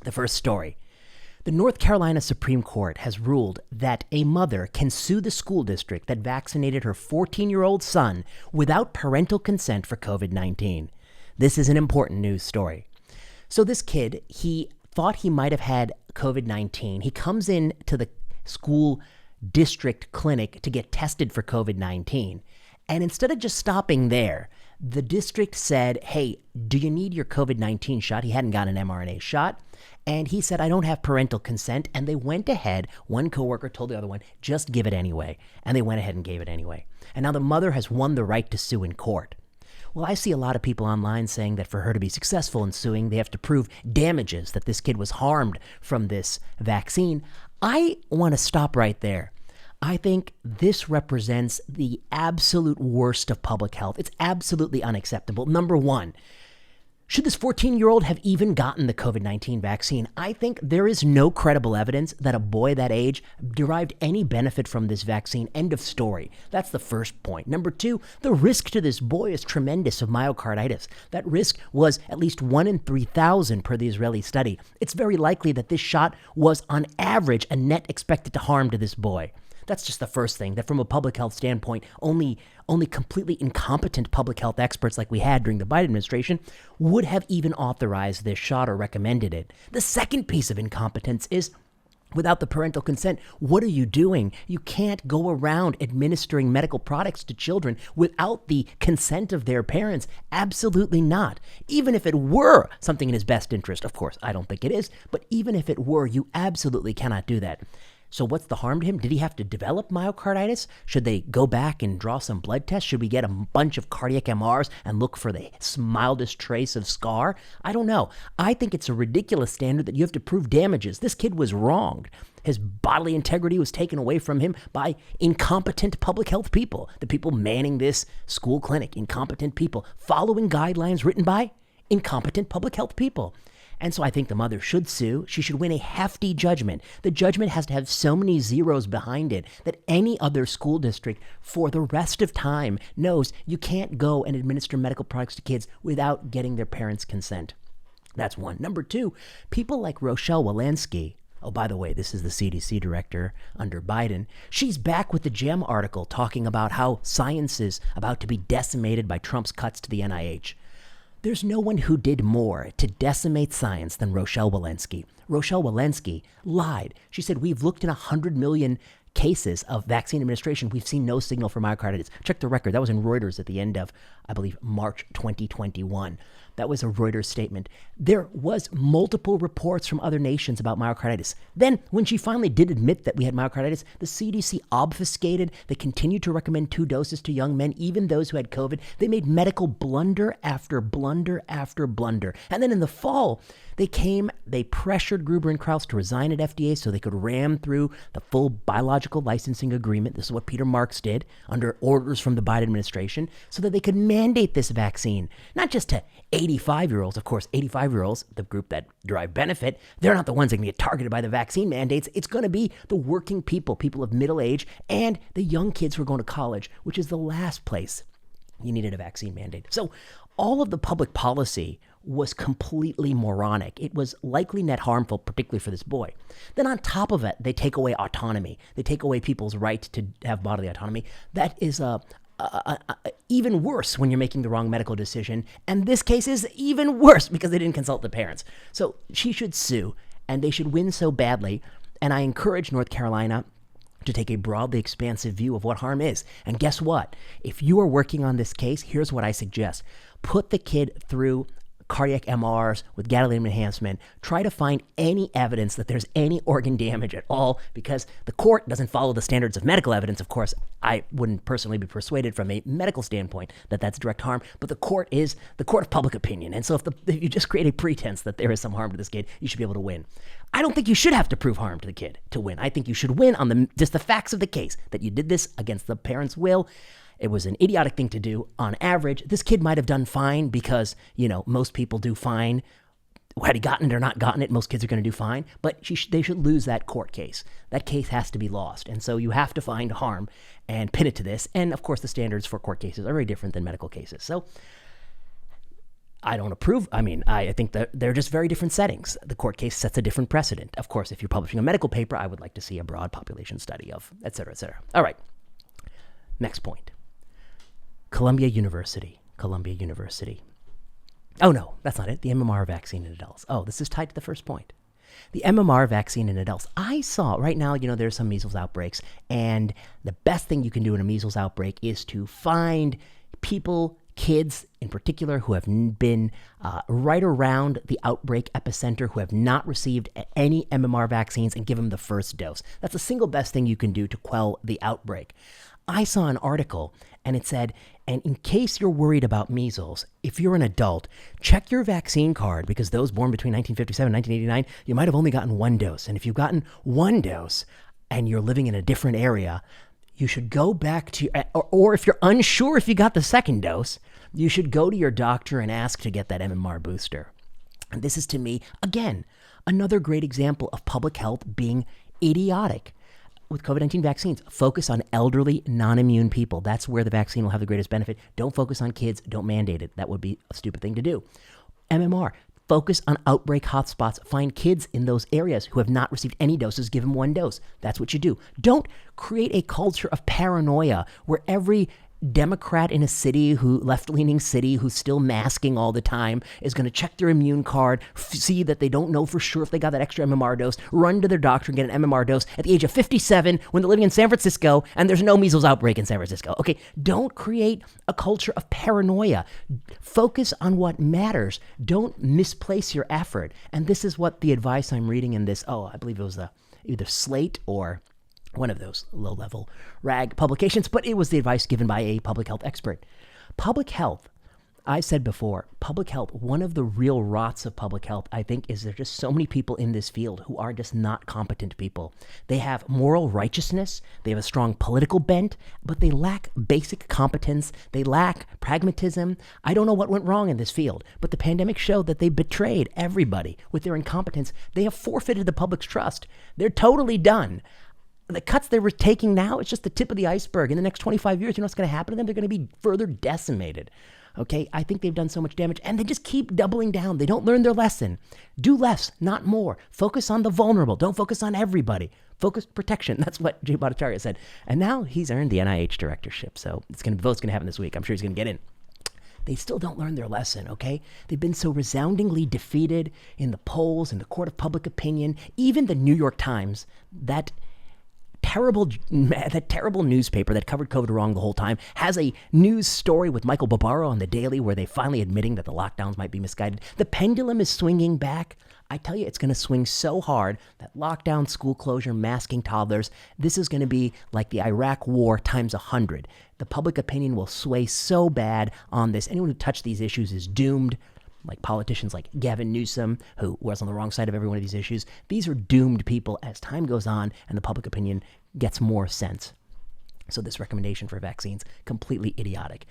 The first story. The North Carolina Supreme Court has ruled that a mother can sue the school district that vaccinated her 14-year-old son without parental consent for COVID-19. This is an important news story. So this kid, he thought he might have had COVID-19. He comes in to the school district clinic to get tested for COVID-19. And instead of just stopping there, the district said, hey, do you need your COVID-19 shot? He hadn't got an mRNA shot. And he said, I don't have parental consent. And they went ahead. One coworker told the other one, just give it anyway. And they went ahead and gave it anyway. And now the mother has won the right to sue in court. Well, I see a lot of people online saying that for her to be successful in suing, they have to prove damages, that this kid was harmed from this vaccine. I want to stop right there. I think this represents the absolute worst of public health. It's absolutely unacceptable. Number one, should this 14-year-old have even gotten the COVID-19 vaccine? I think there is no credible evidence that a boy that age derived any benefit from this vaccine. End of story. That's the first point. Number two, the risk to this boy is tremendous of myocarditis. That risk was at least 1 in 3,000 per the Israeli study. It's very likely that this shot was on average a net expected to harm to this boy. That's just the first thing, that from a public health standpoint, only completely incompetent public health experts like we had during the Biden administration would have even authorized this shot or recommended it. The second piece of incompetence is, without the parental consent, what are you doing? You can't go around administering medical products to children without the consent of their parents. Absolutely not. Even if it were something in his best interest, of course, I don't think it is, but even if it were, you absolutely cannot do that. So what's the harm to him? Did he have to develop myocarditis? Should they go back and draw some blood tests? Should we get a bunch of cardiac MRs and look for the mildest trace of scar? I don't know. I think it's a ridiculous standard that you have to prove damages. This kid was wronged. His bodily integrity was taken away from him by incompetent public health people, the people manning this school clinic, incompetent people, following guidelines written by incompetent public health people. And so I think the mother should sue. She should win a hefty judgment. The judgment has to have so many zeros behind it that any other school district for the rest of time knows you can't go and administer medical products to kids without getting their parents' consent. That's one. Number two, people like Rochelle Walensky. Oh, by the way, this is the CDC director under Biden. She's back with the GEM article talking about how science is about to be decimated by Trump's cuts to the NIH. There's no one who did more to decimate science than Rochelle Walensky. Rochelle Walensky lied. She said, we've looked in 100 million cases of vaccine administration. We've seen no signal for myocarditis. Check the record. That was in Reuters at the end of, I believe, March 2021. That was a Reuters statement. There was multiple reports from other nations about myocarditis. Then, when she finally did admit that we had myocarditis, the CDC obfuscated. They continued to recommend 2 doses to young men, even those who had COVID. They made medical blunder after blunder after blunder. And then in the fall, they pressured Gruber and Krauss to resign at FDA so they could ram through the full biological licensing agreement. This is what Peter Marks did under orders from the Biden administration so that they could mandate this vaccine, not just to 85-year-olds. Of course, 85-year-olds, the group that derive benefit, they're not the ones that can get targeted by the vaccine mandates. It's going to be the working people, people of middle age, and the young kids who are going to college, which is the last place you needed a vaccine mandate. So all of the public policy was completely moronic. It was likely net harmful, particularly for this boy. Then on top of it, they take away autonomy. They take away people's right to have bodily autonomy. That is even worse when you're making the wrong medical decision. And this case is even worse because they didn't consult the parents. So she should sue, and they should win so badly. And I encourage North Carolina to take a broadly expansive view of what harm is. And guess what? If you are working on this case, here's what I suggest. Put the kid through cardiac MRs with gadolinium enhancement. Try to find any evidence that there's any organ damage at all, because the court doesn't follow the standards of medical evidence. Of course, I wouldn't personally be persuaded from a medical standpoint that that's direct harm, but the court is the court of public opinion. And so if you just create a pretense that there is some harm to this kid, you should be able to win. I don't think you should have to prove harm to the kid to win. I think you should win on just the facts of the case, that you did this against the parents' will. It was an idiotic thing to do. On average, this kid might have done fine because, most people do fine. Had he gotten it or not gotten it, most kids are going to do fine. But they should lose that court case. That case has to be lost. And so you have to find harm and pin it to this. And, of course, the standards for court cases are very different than medical cases. So I don't approve. I mean, I think that they're just very different settings. The court case sets a different precedent. Of course, if you're publishing a medical paper, I would like to see a broad population study of, et cetera, et cetera. All right. Next point. Columbia University. Oh, no, that's not it. The MMR vaccine in adults. Oh, this is tied to the first point. The MMR vaccine in adults. I saw right now, there's some measles outbreaks, and the best thing you can do in a measles outbreak is to find people, kids in particular, who have been right around the outbreak epicenter, who have not received any MMR vaccines, and give them the first dose. That's the single best thing you can do to quell the outbreak. I saw an article, and it said, and in case you're worried about measles, if you're an adult, check your vaccine card, because those born between 1957 and 1989, you might have only gotten one dose. And if you've gotten one dose and you're living in a different area, you should go back to, or if you're unsure if you got the second dose, you should go to your doctor and ask to get that MMR booster. And this is, to me, again, another great example of public health being idiotic. With COVID-19 vaccines, focus on elderly, non-immune people. That's where the vaccine will have the greatest benefit. Don't focus on kids. Don't mandate it. That would be a stupid thing to do. MMR, focus on outbreak hotspots. Find kids in those areas who have not received any doses. Give them one dose. That's what you do. Don't create a culture of paranoia where every Democrat in a city, left-leaning city, who's still masking all the time, is going to check their immune card, see that they don't know for sure if they got that extra MMR dose, run to their doctor and get an MMR dose at the age of 57 when they're living in San Francisco and there's no measles outbreak in San Francisco. Okay, don't create a culture of paranoia. Focus on what matters. Don't misplace your effort. And this is what the advice I'm reading in this, I believe it was either Slate or one of those low-level rag publications, but it was the advice given by a public health expert. Public health, I said before, public health, one of the real rots of public health, I think, is there are just so many people in this field who are just not competent people. They have moral righteousness, they have a strong political bent, but they lack basic competence, they lack pragmatism. I don't know what went wrong in this field, but the pandemic showed that they betrayed everybody with their incompetence. They have forfeited the public's trust. They're totally done. The cuts they were taking now, it's just the tip of the iceberg. In the next 25 years, you know what's going to happen to them? They're going to be further decimated. Okay, I think they've done so much damage, and they just keep doubling down. They don't learn their lesson. Do less, not more. Focus on the vulnerable. Don't focus on everybody. Focus protection. That's what Jay Bhattacharya said. And now he's earned the NIH directorship, so vote's going to happen this week. I'm sure he's going to get in. They still don't learn their lesson, okay? They've been so resoundingly defeated in the polls, in the court of public opinion. Even the New York Times, that terrible newspaper that covered COVID wrong the whole time, has a news story with Michael Barbaro on the Daily where they finally admitting that the lockdowns might be misguided. The pendulum is swinging back. I tell you, it's going to swing so hard that lockdown, school closure, masking toddlers, this is going to be like the Iraq war times 100. The public opinion will sway so bad on this. Anyone who touched these issues is doomed. Like politicians like Gavin Newsom, who was on the wrong side of every one of these issues. These are doomed people as time goes on and the public opinion gets more sense. So this recommendation for vaccines, completely idiotic.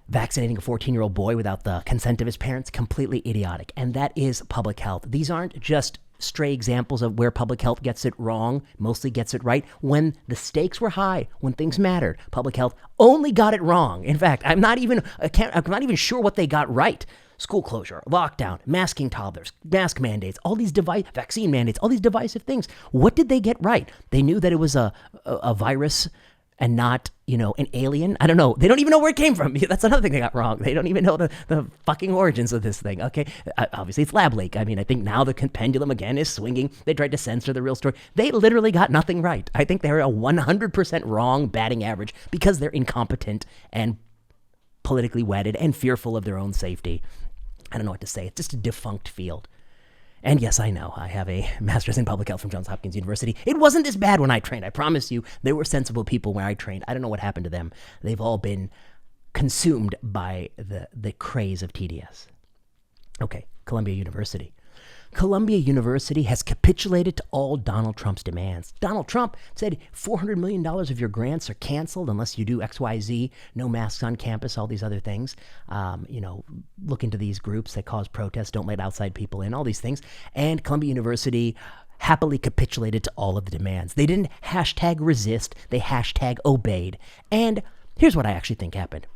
Vaccinating a 14-year-old boy without the consent of his parents, completely idiotic. And that is public health. These aren't just stray examples of where public health gets it wrong, mostly gets it right. When the stakes were high, when things mattered, public health only got it wrong. In fact, I'm not even sure what they got right. School closure, lockdown, masking toddlers, mask mandates, all these vaccine mandates, all these divisive things. What did they get right? They knew that it was a virus and not, an alien. I don't know. They don't even know where it came from. That's another thing they got wrong. They don't even know the fucking origins of this thing. Okay. Obviously it's lab leak. I mean, I think now the pendulum again is swinging. They tried to censor the real story. They literally got nothing right. I think they're a 100% wrong batting average because they're incompetent and politically wedded and fearful of their own safety. I don't know what to say. It's just a defunct field. And yes, I know. I have a master's in public health from Johns Hopkins University. It wasn't this bad when I trained. I promise you, there were sensible people when I trained. I don't know what happened to them. They've all been consumed by the craze of TDS. Okay, Columbia University. Columbia University has capitulated to all Donald Trump's demands. Donald Trump said $400 million of your grants are canceled unless you do XYZ, no masks on campus, all these other things. Look into these groups that cause protests, don't let outside people in, all these things. And Columbia University happily capitulated to all of the demands. They didn't hashtag resist, they hashtag obeyed. And here's what I actually think happened.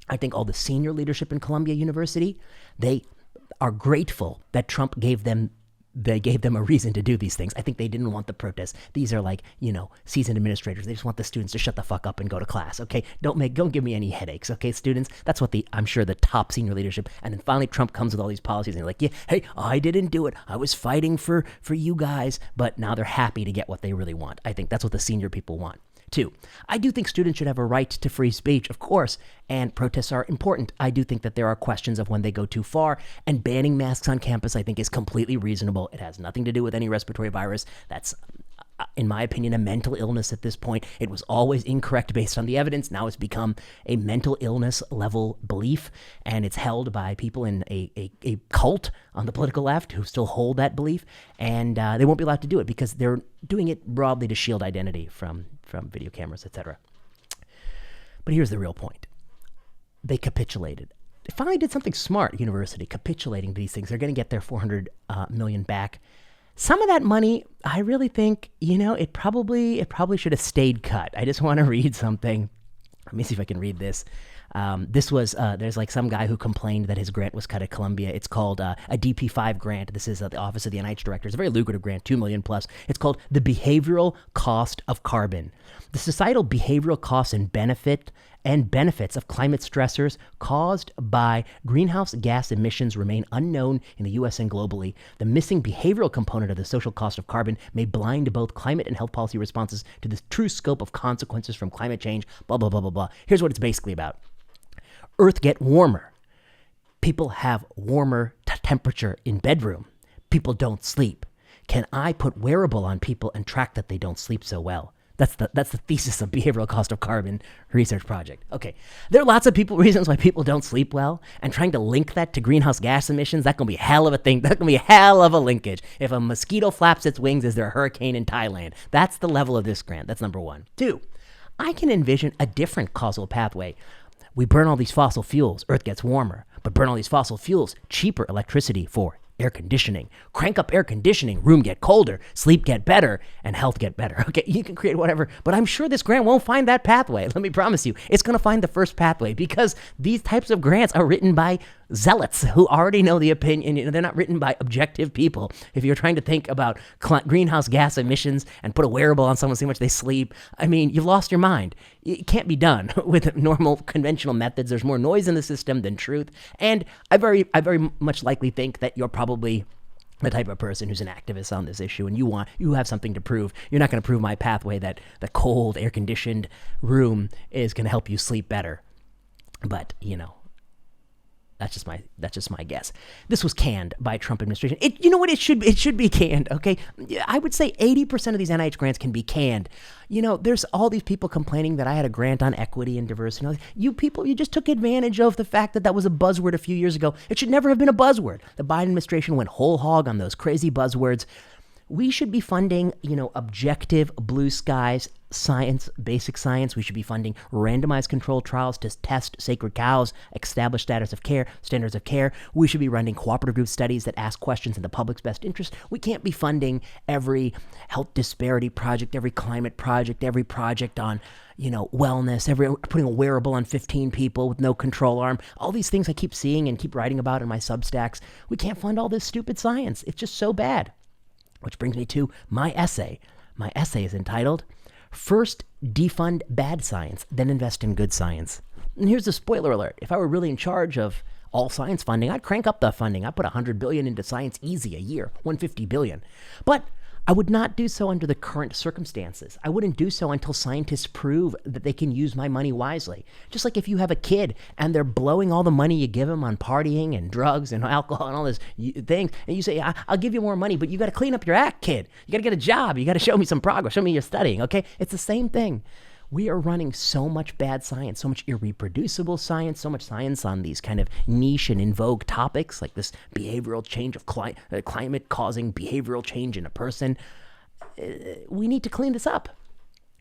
I think all the senior leadership in Columbia University, they are grateful that Trump gave them a reason to do these things. I think they didn't want the protests. These are like, seasoned administrators. They just want the students to shut the fuck up and go to class. Okay, don't give me any headaches. Okay, students. That's what I'm sure the top senior leadership. And then finally, Trump comes with all these policies, and they're like, yeah, hey, I didn't do it. I was fighting for you guys. But now they're happy to get what they really want. I think that's what the senior people want. 2, I do think students should have a right to free speech, of course, and protests are important. I do think that there are questions of when they go too far, and banning masks on campus, I think, is completely reasonable. It has nothing to do with any respiratory virus. That's, in my opinion, a mental illness at this point. It was always incorrect based on the evidence. Now it's become a mental illness level belief, and it's held by people in a cult on the political left who still hold that belief, and they won't be allowed to do it because they're doing it broadly to shield identity from video cameras, etc. But here's the real point. They capitulated. They finally did something smart, university, capitulating to these things. They're going to get their $400 million back. Some of that money, I really think, it probably should have stayed cut. I just want to read something. Let me see if I can read this. This was, there's like some guy who complained that his grant was cut at Columbia. It's called a DP5 grant. This is the Office of the NIH Director. It's a very lucrative grant, $2 million plus. It's called the Behavioral Cost of Carbon. The societal behavioral costs and benefits of climate stressors caused by greenhouse gas emissions remain unknown in the U.S. and globally. The missing behavioral component of the social cost of carbon may blind both climate and health policy responses to the true scope of consequences from climate change, blah, blah, blah, blah, blah. Here's what it's basically about. Earth get warmer. People have warmer temperature in bedroom. People don't sleep. Can I put wearable on people and track that they don't sleep so well? That's the thesis of behavioral cost of carbon research project. Okay, there are lots of reasons why people don't sleep well, and trying to link that to greenhouse gas emissions, that's going to be a hell of a thing. That's going to be a hell of a linkage. If a mosquito flaps its wings, is there a hurricane in Thailand? That's the level of this grant. That's number 1. 2, I can envision a different causal pathway. We burn all these fossil fuels, Earth gets warmer, but burn all these fossil fuels, cheaper electricity for air conditioning. Crank up air conditioning, room get colder, sleep get better, and health get better. Okay, you can create whatever, but I'm sure this grant won't find that pathway. Let me promise you, it's going to find the first pathway because these types of grants are written by zealots who already know the opinion. They're not written by objective people. If you're trying to think about greenhouse gas emissions and put a wearable on someone, see how much they sleep, I mean, you've lost your mind. It can't be done with normal conventional methods. There's more noise in the system than truth. And I very much likely think that you're probably the type of person who's an activist on this issue, and you have something to prove. You're not going to prove my pathway that the cold, air-conditioned room is going to help you sleep better. But, that's just my guess. This was canned by Trump administration. You know what? It should be canned. Okay, I would say 80% of these NIH grants can be canned. There's all these people complaining that I had a grant on equity and diversity. You people, you just took advantage of the fact that was a buzzword a few years ago. It should never have been a buzzword. The Biden administration went whole hog on those crazy buzzwords. We should be funding, objective blue skies science, basic science. We should be funding randomized controlled trials to test sacred cows, establish standards of care. We should be running cooperative group studies that ask questions in the public's best interest. We can't be funding every health disparity project, every climate project, every project on, wellness, putting a wearable on 15 people with no control arm. All these things I keep seeing and keep writing about in my Substacks. We can't fund all this stupid science. It's just so bad. Which brings me to my essay. My essay is entitled, First Defund Bad Science, Then Invest in Good Science. And here's the spoiler alert. If I were really in charge of all science funding, I'd crank up the funding. I'd put $100 billion into science easy a year, $150 billion. But I would not do so under the current circumstances. I wouldn't do so until scientists prove that they can use my money wisely. Just like if you have a kid and they're blowing all the money you give them on partying and drugs and alcohol and all this things, and you say, I'll give you more money, but you got to clean up your act, kid. You got to get a job. You got to show me some progress. Show me you're studying, okay? It's the same thing. We are running so much bad science, so much irreproducible science, so much science on these kind of niche and in vogue topics like this behavioral change of climate causing behavioral change in a person. We need to clean this up.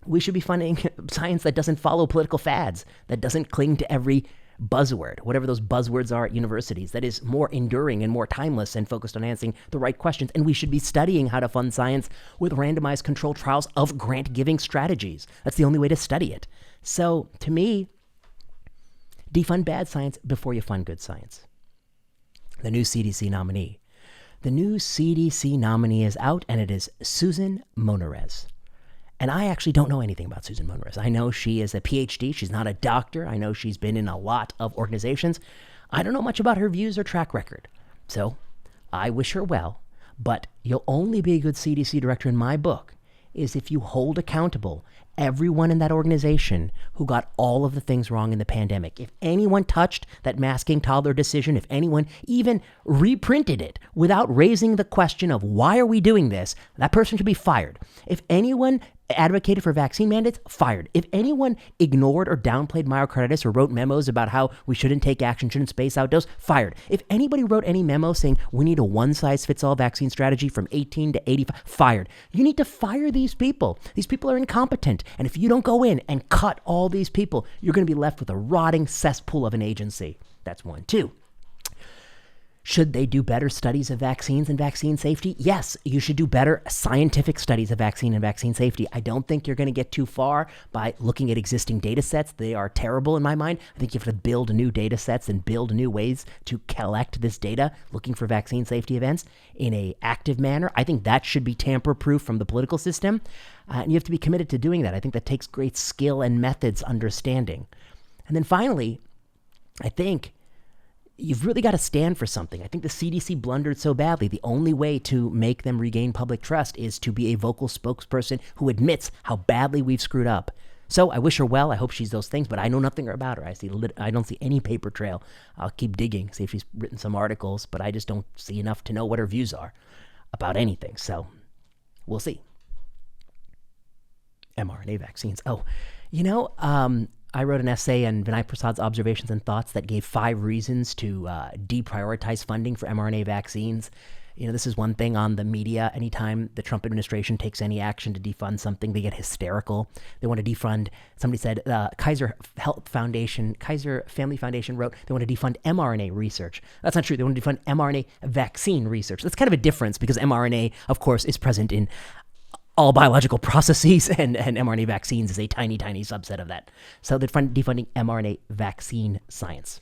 We should be funding science that doesn't follow political fads, that doesn't cling to every buzzword, whatever those buzzwords are at universities, that is more enduring and more timeless and focused on answering the right questions. And we should be studying how to fund science with randomized controlled trials of grant-giving strategies. That's the only way to study it. So, to me, Defund bad science before you fund good science. The new CDC nominee. The new CDC nominee is out, and it is Susan Monarez. And I actually don't know anything about Susan Monarez. I know she is a PhD. She's not a doctor. I know she's been in a lot of organizations. I don't know much about her views or track record. So I wish her well, but you'll only be a good CDC director in my book is if you hold accountable everyone in that organization who got all of the things wrong in the pandemic. If anyone touched that masking toddler decision, if anyone even reprinted it without raising the question of why are we doing this, that person should be fired. If anyone advocated for vaccine mandates, fired. If anyone ignored or downplayed myocarditis or wrote memos about how we shouldn't take action, shouldn't space out dose, fired. If anybody wrote any memo saying we need a one-size-fits-all vaccine strategy from 18 to 85, fired. You need to fire these people. These people are incompetent. And if you don't go in and cut all these people, you're going to be left with a rotting cesspool of an agency. That's one. Two. Should they do better studies of vaccines and vaccine safety? Yes, you should do better scientific studies of vaccine and vaccine safety. I don't think you're going to get too far by looking at existing data sets. They are terrible in my mind. I think you have to build new data sets and build new ways to collect this data, looking for vaccine safety events in an active manner. I think that should be tamper-proof from the political system. And you have to be committed to doing that. I think that takes great skill and methods understanding. And then finally, I think you've really got to stand for something. I think the CDC blundered so badly. The only way to make them regain public trust is to be a vocal spokesperson who admits how badly we've screwed up. So I wish her well. I hope she's those things, but I know nothing about her. I don't see any paper trail. I'll keep digging, see if she's written some articles, but I just don't see enough to know what her views are about anything. So we'll see. mRNA vaccines. I wrote an essay on Vinay Prasad's observations and thoughts that gave 5 reasons to deprioritize funding for mRNA vaccines. This is one thing on the media. Anytime the Trump administration takes any action to defund something, they get hysterical. They want to defund, somebody said, Kaiser Family Foundation wrote, they want to defund mRNA research. That's not true. They want to defund mRNA vaccine research. That's kind of a difference because mRNA, of course, is present in all biological processes, and mRNA vaccines is a tiny, tiny subset of that. So they're defunding mRNA vaccine science.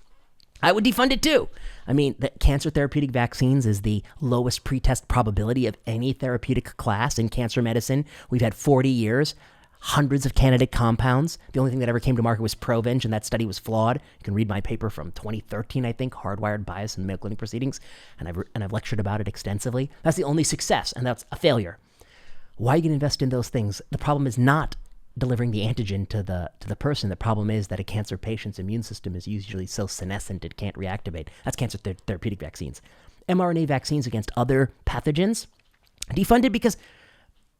I would defund it too. I mean, the cancer therapeutic vaccines is the lowest pretest probability of any therapeutic class in cancer medicine. We've had 40 years, hundreds of candidate compounds. The only thing that ever came to market was Provenge, and that study was flawed. You can read my paper from 2013, I think, Hardwired Bias in the Mayo Clinic Proceedings, and I've lectured about it extensively. That's the only success, and that's a failure. Why are you going to invest in those things? The problem is not delivering the antigen to the person. The problem is that a cancer patient's immune system is usually so senescent it can't reactivate. That's cancer therapeutic vaccines. mRNA vaccines against other pathogens, defunded because,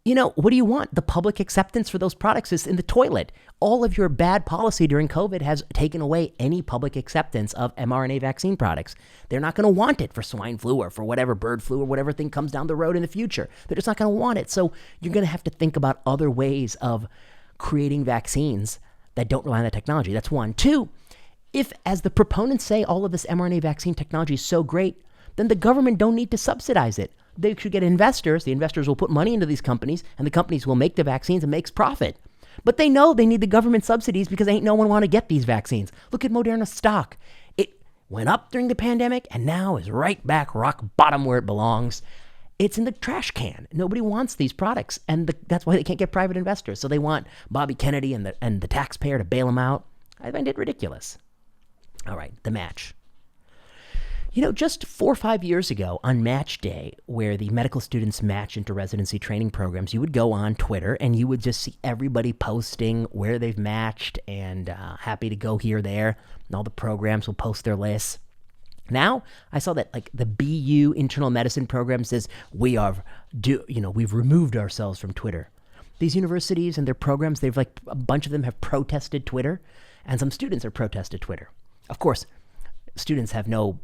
what do you want? The public acceptance for those products is in the toilet. All of your bad policy during COVID has taken away any public acceptance of mRNA vaccine products. They're not going to want it for swine flu or for whatever bird flu or whatever thing comes down the road in the future. They're just not going to want it. So you're going to have to think about other ways of creating vaccines that don't rely on that technology. That's one. Two, if, as the proponents say, all of this mRNA vaccine technology is so great, then the government don't need to subsidize it. They should get investors. The investors will put money into these companies, and the companies will make the vaccines and makes profit. But they know they need the government subsidies because ain't no one want to get these vaccines. Look at Moderna stock. It went up during the pandemic and now is right back rock bottom where it belongs. It's in the trash can. Nobody wants these products, and that's why they can't get private investors. So they want Bobby Kennedy and the taxpayer to bail them out. I find it ridiculous. All right, the match. Just 4 or 5 years ago on Match Day, where the medical students match into residency training programs, you would go on Twitter and you would just see everybody posting where they've matched and happy to go here, there, and all the programs will post their lists. Now, I saw that the BU internal medicine program says we've removed ourselves from Twitter. These universities and their programs, a bunch of them have protested Twitter, and some students have protested Twitter. Of course, students have no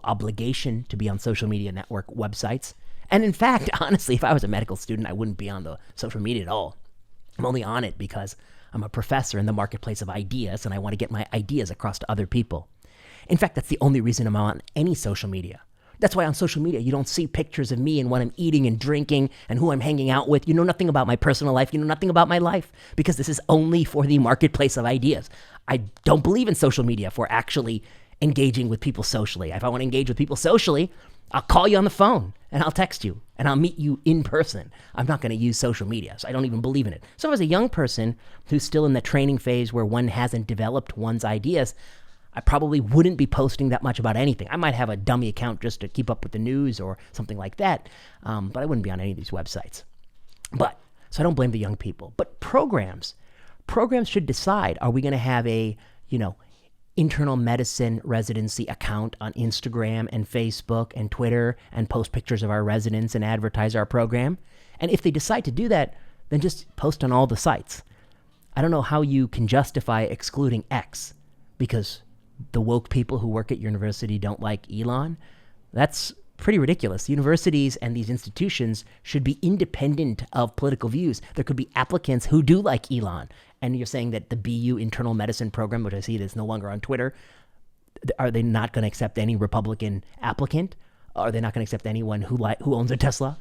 obligation to be on social media network websites. And in fact, honestly, if I was a medical student, I wouldn't be on the social media at all. I'm only on it because I'm a professor in the marketplace of ideas, and I want to get my ideas across to other people. In fact, that's the only reason I'm on any social media. That's why on social media, you don't see pictures of me and what I'm eating and drinking and who I'm hanging out with. You know nothing about my personal life. You know nothing about my life because this is only for the marketplace of ideas. I don't believe in social media for actually engaging with people socially. If I want to engage with people socially, I'll call you on the phone and I'll text you and I'll meet you in person. I'm not going to use social media, so I don't even believe in it. So as a young person who's still in the training phase where one hasn't developed one's ideas, I probably wouldn't be posting that much about anything. I might have a dummy account just to keep up with the news or something like that, but I wouldn't be on any of these websites. So I don't blame the young people. But programs should decide, are we going to have a, internal medicine residency account on Instagram and Facebook and Twitter and post pictures of our residents and advertise our program? And if they decide to do that, then just post on all the sites. I don't know how you can justify excluding X because the woke people who work at your university don't like Elon. That's pretty ridiculous. Universities and these institutions should be independent of political views. There could be applicants who do like Elon. And you're saying that the BU internal medicine program, which I see that's no longer on Twitter, are they not going to accept any Republican applicant? Are they not going to accept anyone who owns a Tesla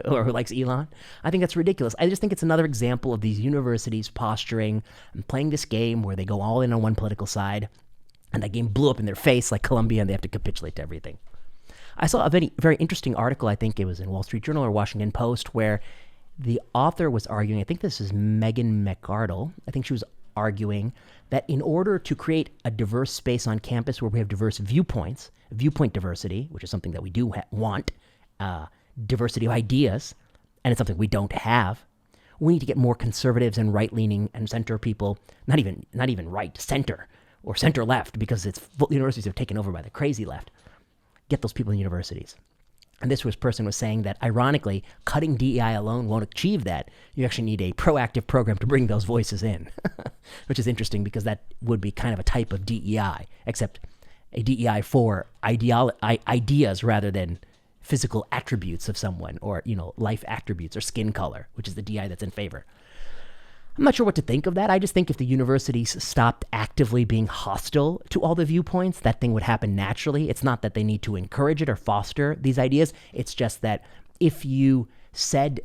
or who likes Elon? I think that's ridiculous. I just think it's another example of these universities posturing and playing this game where they go all in on one political side, and that game blew up in their face like Columbia, and they have to capitulate to everything. I saw a very, very interesting article, I think it was in Wall Street Journal or Washington Post, where the author was arguing, I think this is Megan McArdle, I think she was arguing that in order to create a diverse space on campus where we have diverse viewpoints, viewpoint diversity, which is something that we do want, diversity of ideas, and it's something we don't have, we need to get more conservatives and right-leaning and center people, not even right, center, or center-left, because universities have taken over by the crazy left. Get those people in universities. And this person was saying that, ironically, cutting DEI alone won't achieve that. You actually need a proactive program to bring those voices in, which is interesting because that would be kind of a type of DEI, except a DEI for ideas rather than physical attributes of someone or, life attributes or skin color, which is the DEI that's in favor. I'm not sure what to think of that. I just think if the universities stopped actively being hostile to all the viewpoints, that thing would happen naturally. It's not that they need to encourage it or foster these ideas. It's just that if you said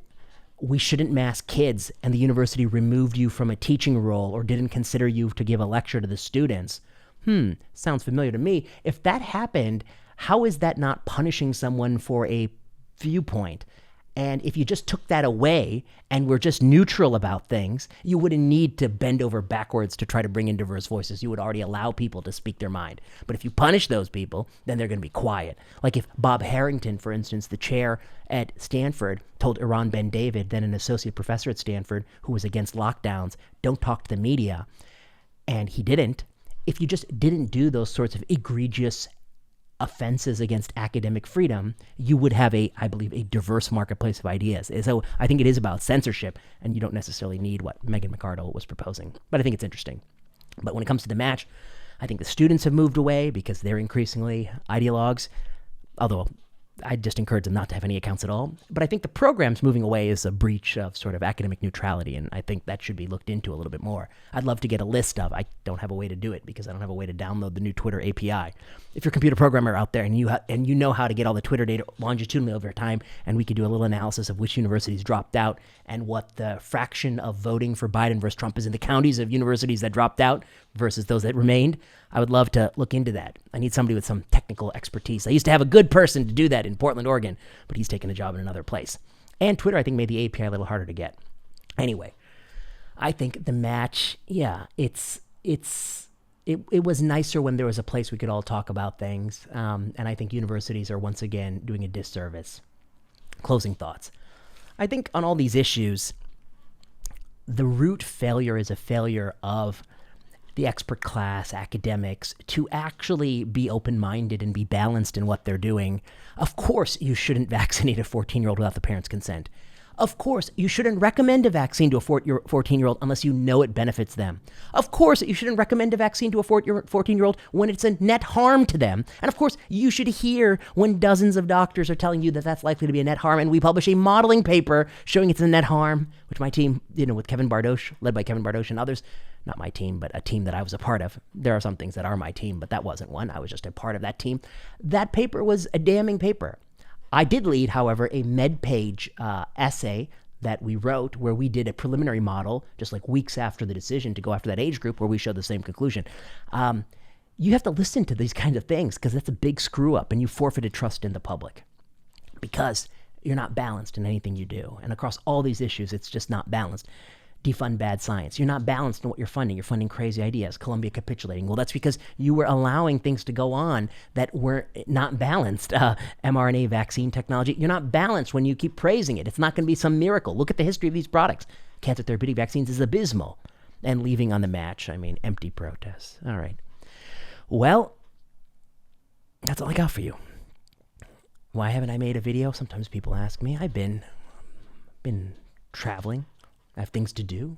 we shouldn't mask kids and the university removed you from a teaching role or didn't consider you to give a lecture to the students, sounds familiar to me. If that happened, how is that not punishing someone for a viewpoint? And if you just took that away and were just neutral about things, you wouldn't need to bend over backwards to try to bring in diverse voices. You would already allow people to speak their mind. But if you punish those people, then they're going to be quiet. Like if Bob Harrington, for instance, the chair at Stanford, told Iran Ben David, then an associate professor at Stanford, who was against lockdowns, don't talk to the media, and he didn't. If you just didn't do those sorts of egregious offenses against academic freedom, you would have I believe, a diverse marketplace of ideas. So I think it is about censorship, and you don't necessarily need what Megan McArdle was proposing. But I think it's interesting. But when it comes to the match, I think the students have moved away because they're increasingly ideologues, although I just encourage them not to have any accounts at all. But I think the program's moving away is a breach of sort of academic neutrality, and I think that should be looked into a little bit more. I'd love to get a list of, I don't have a way to do it because I don't have a way to download the new Twitter API. If you're a computer programmer out there and you know how to get all the Twitter data longitudinally over time, and we could do a little analysis of which universities dropped out and what the fraction of voting for Biden versus Trump is in the counties of universities that dropped out versus those that remained, I would love to look into that. I need somebody with some technical expertise. I used to have a good person to do that in Portland, Oregon, but he's taken a job in another place. And Twitter, I think, made the API a little harder to get. Anyway, I think the match, it was nicer when there was a place we could all talk about things. And I think universities are once again doing a disservice. Closing thoughts. I think on all these issues, the root failure is a failure of the expert class, academics, to actually be open-minded and be balanced in what they're doing. Of course, you shouldn't vaccinate a 14-year-old without the parent's consent. Of course, you shouldn't recommend a vaccine to a 14-year-old unless you know it benefits them. Of course, you shouldn't recommend a vaccine to a 14-year-old when it's a net harm to them. And of course, you should hear when dozens of doctors are telling you that that's likely to be a net harm, and we publish a modeling paper showing it's a net harm, which my team, with Kevin Bardosh, led by Kevin Bardosh and others, not my team, but a team that I was a part of. There are some things that are my team, but that wasn't one. I was just a part of that team. That paper was a damning paper. I did lead, however, a MedPage essay that we wrote where we did a preliminary model just like weeks after the decision to go after that age group where we showed the same conclusion. You have to listen to these kinds of things because that's a big screw up and you forfeited trust in the public because you're not balanced in anything you do. And across all these issues, it's just not balanced. Defund bad science. You're not balanced in what you're funding. You're funding crazy ideas. Columbia capitulating. Well, that's because you were allowing things to go on that were not balanced. mRNA vaccine technology. You're not balanced when you keep praising it. It's not going to be some miracle. Look at the history of these products. Cancer therapeutic vaccines is abysmal. And leaving on the match, empty protests. All right. Well, that's all I got for you. Why haven't I made a video? Sometimes people ask me. I've been traveling. I have things to do,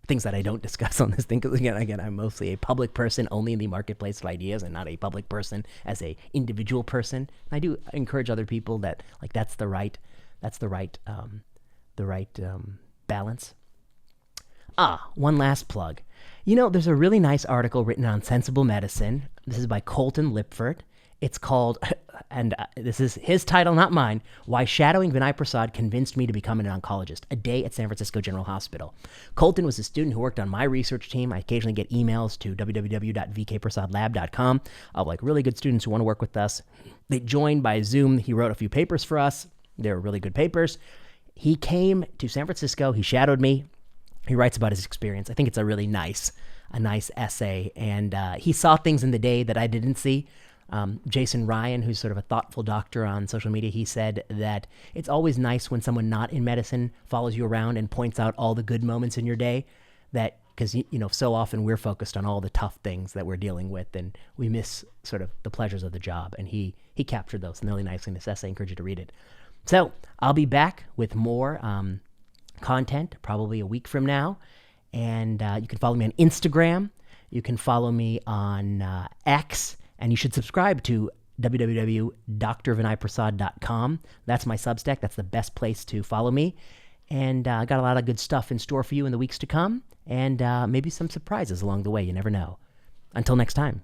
things that I don't discuss on this thing. Because again, I'm mostly a public person only in the marketplace of ideas and not a public person as a individual person. I do encourage other people that that's the right balance. One last plug. There's a really nice article written on Sensible Medicine. This is by Colton Lipford. It's called, and this is his title, not mine, Why Shadowing Vinay Prasad Convinced Me to Become an Oncologist, a Day at San Francisco General Hospital. Colton was a student who worked on my research team. I occasionally get emails to www.vkprasadlab.com of really good students who want to work with us. They joined by Zoom. He wrote a few papers for us. They were really good papers. He came to San Francisco. He shadowed me. He writes about his experience. I think it's a really nice essay. And he saw things in the day that I didn't see. Jason Ryan, who's sort of a thoughtful doctor on social media, he said that it's always nice when someone not in medicine follows you around and points out all the good moments in your day, that because so often we're focused on all the tough things that we're dealing with and we miss sort of the pleasures of the job. And he captured those really nicely in this essay. I encourage you to read it. So I'll be back with more content probably a week from now. And you can follow me on Instagram. You can follow me on X. And you should subscribe to www.drvinayprasad.com. That's my Substack. That's the best place to follow me. And I got a lot of good stuff in store for you in the weeks to come. And maybe some surprises along the way. You never know. Until next time.